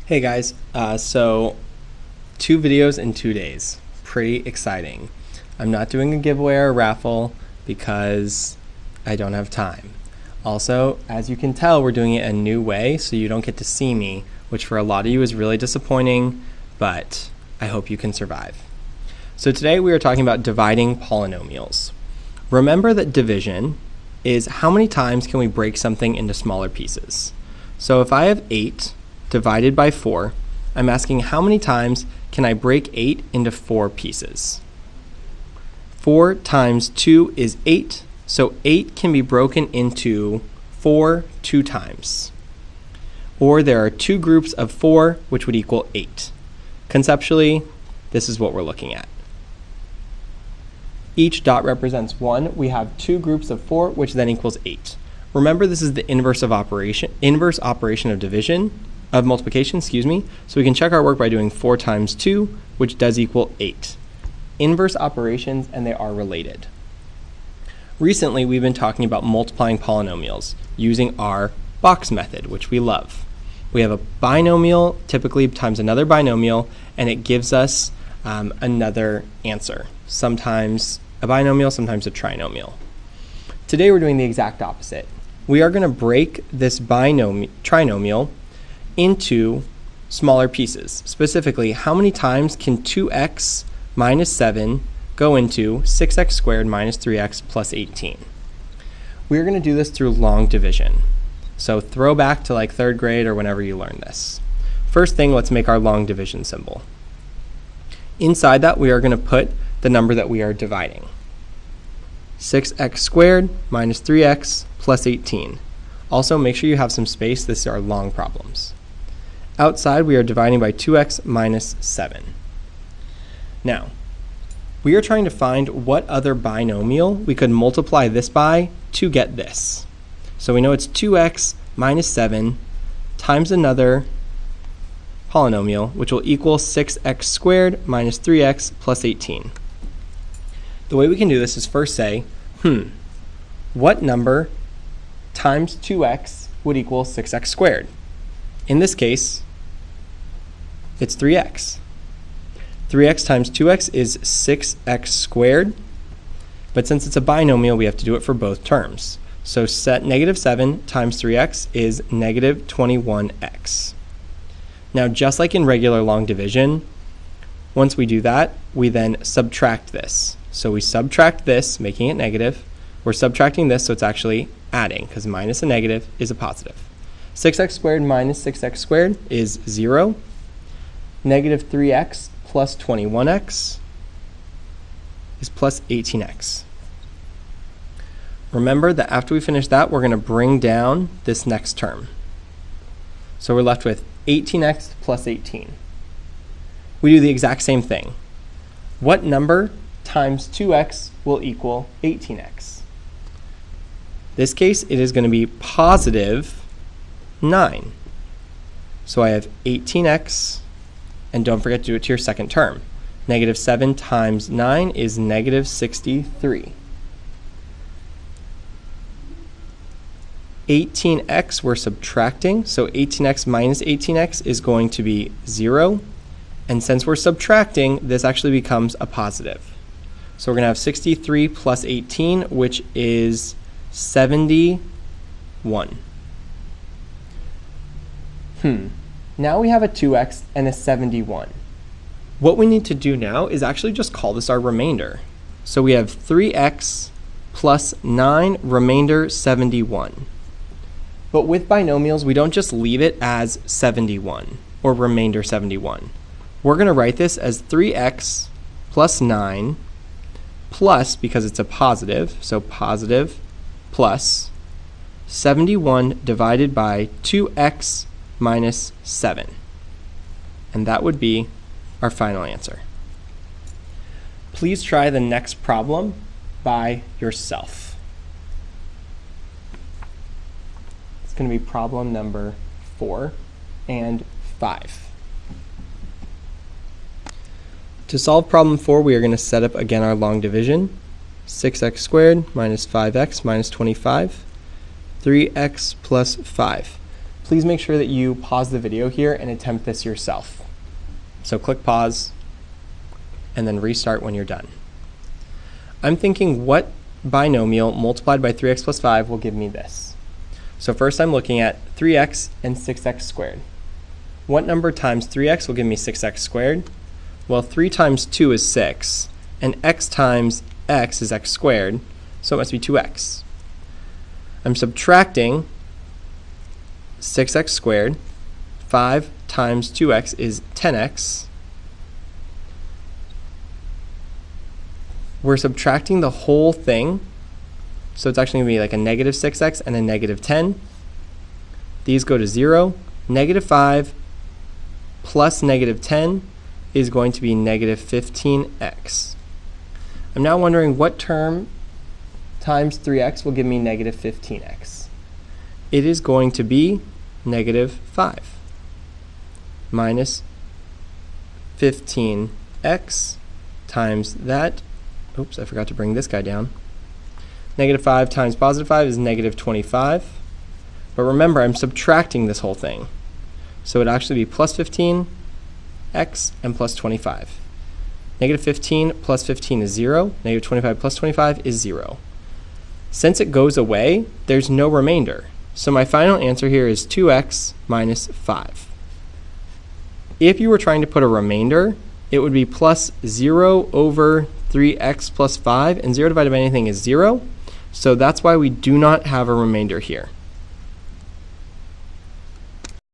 Hey guys, so 2 videos in 2 days. Pretty exciting. I'm not doing a giveaway or a raffle because I don't have time. Also, as you can tell, we're doing it a new way, so you don't get to see me, which for a lot of you is really disappointing, but I hope you can survive. So today we are talking about dividing polynomials. Remember that division is how many times can we break something into smaller pieces. So if I have 8 divided by 4, I'm asking how many times can I break 8 into 4 pieces. 4 times 2 is 8, so 8 can be broken into 4 2 times. Or there are 2 groups of 4, which would equal 8. Conceptually, this is what we're looking at. Each dot represents 1. We have 2 groups of 4, which then equals 8. Remember, this is the inverse operation of division, of multiplication, so we can check our work by doing 4 times 2, which does equal 8. Inverse operations, and they are related. Recently, we've been talking about multiplying polynomials using our box method, which we love. We have a binomial, typically times another binomial, and it gives us another answer. Sometimes a binomial, sometimes a trinomial. Today we're doing the exact opposite. We are going to break this trinomial into smaller pieces. Specifically, how many times can 2x minus 7 go into 6x squared minus 3x plus 18? We're going to do this through long division. So throw back to like 3rd grade or whenever you learned this. First thing, let's make our long division symbol. Inside that, we are going to put the number that we are dividing. 6x squared minus 3x plus 18. Also, make sure you have some space. These are long problems. Outside, we are dividing by 2x minus 7. Now, we are trying to find what other binomial we could multiply this by to get this. So we know it's 2x minus 7 times another polynomial, which will equal 6x squared minus 3x plus 18. The way we can do this is first say, what number times 2x would equal 6x squared? In this case, it's 3x. 3x times 2x is 6x squared, but since it's a binomial, we have to do it for both terms. So negative 7 times 3x is negative 21x. Now, just like in regular long division, once we do that, we then subtract this. So we subtract this, making it negative. We're subtracting this, so it's actually adding, because minus a negative is a positive. 6x squared minus 6x squared is 0. Negative 3x plus 21x is plus 18x. Remember that after we finish that, we're going to bring down this next term. So we're left with 18x plus 18. We do the exact same thing. What number times 2x will equal 18x? This case, it is going to be positive 9. So I have 18x, and don't forget to do it to your second term. Negative 7 times 9 is negative 63. 18x we're subtracting, so 18x minus 18x is going to be 0. And since we're subtracting, this actually becomes a positive. So we're going to have 63 plus 18, which is 71. Now we have a 2x and a 71. What we need to do now is actually just call this our remainder. So we have 3x plus 9, remainder 71. But with binomials, we don't just leave it as 71 or remainder 71. We're going to write this as 3x plus 9 plus, because it's a positive, so positive plus 71 divided by 2x minus 7. And that would be our final answer. Please try the next problem by yourself. It's going to be problem number 4 and 5. To solve problem 4, we are going to set up again our long division. 6x squared minus 5x minus 25. 3x plus 5. please make sure that you pause the video here and attempt this yourself. So click pause and then restart when you're done. I'm thinking what binomial multiplied by 3x plus 5 will give me this. So first I'm looking at 3x and 6x squared. What number times 3x will give me 6x squared? Well, 3 times 2 is 6, and x times x is x squared, so it must be 2x. I'm subtracting 6x squared. 5 times 2x is 10x. We're subtracting the whole thing, so it's actually going to be like a negative 6x and a negative 10. These go to 0. Negative 5 plus negative 10 is going to be negative 15x. I'm now wondering what term times 3x will give me negative 15x. It is going to be negative 5 minus 15x times that. Oops, I forgot to bring this guy down. Negative 5 times positive 5 is negative 25. But remember, I'm subtracting this whole thing. So it would actually be plus 15x and plus 25. Negative 15 plus 15 is 0. Negative 25 plus 25 is 0. Since it goes away, there's no remainder. So my final answer here is 2x minus 5. If you were trying to put a remainder, it would be plus 0 over 3x plus 5, and 0 divided by anything is 0. So that's why we do not have a remainder here.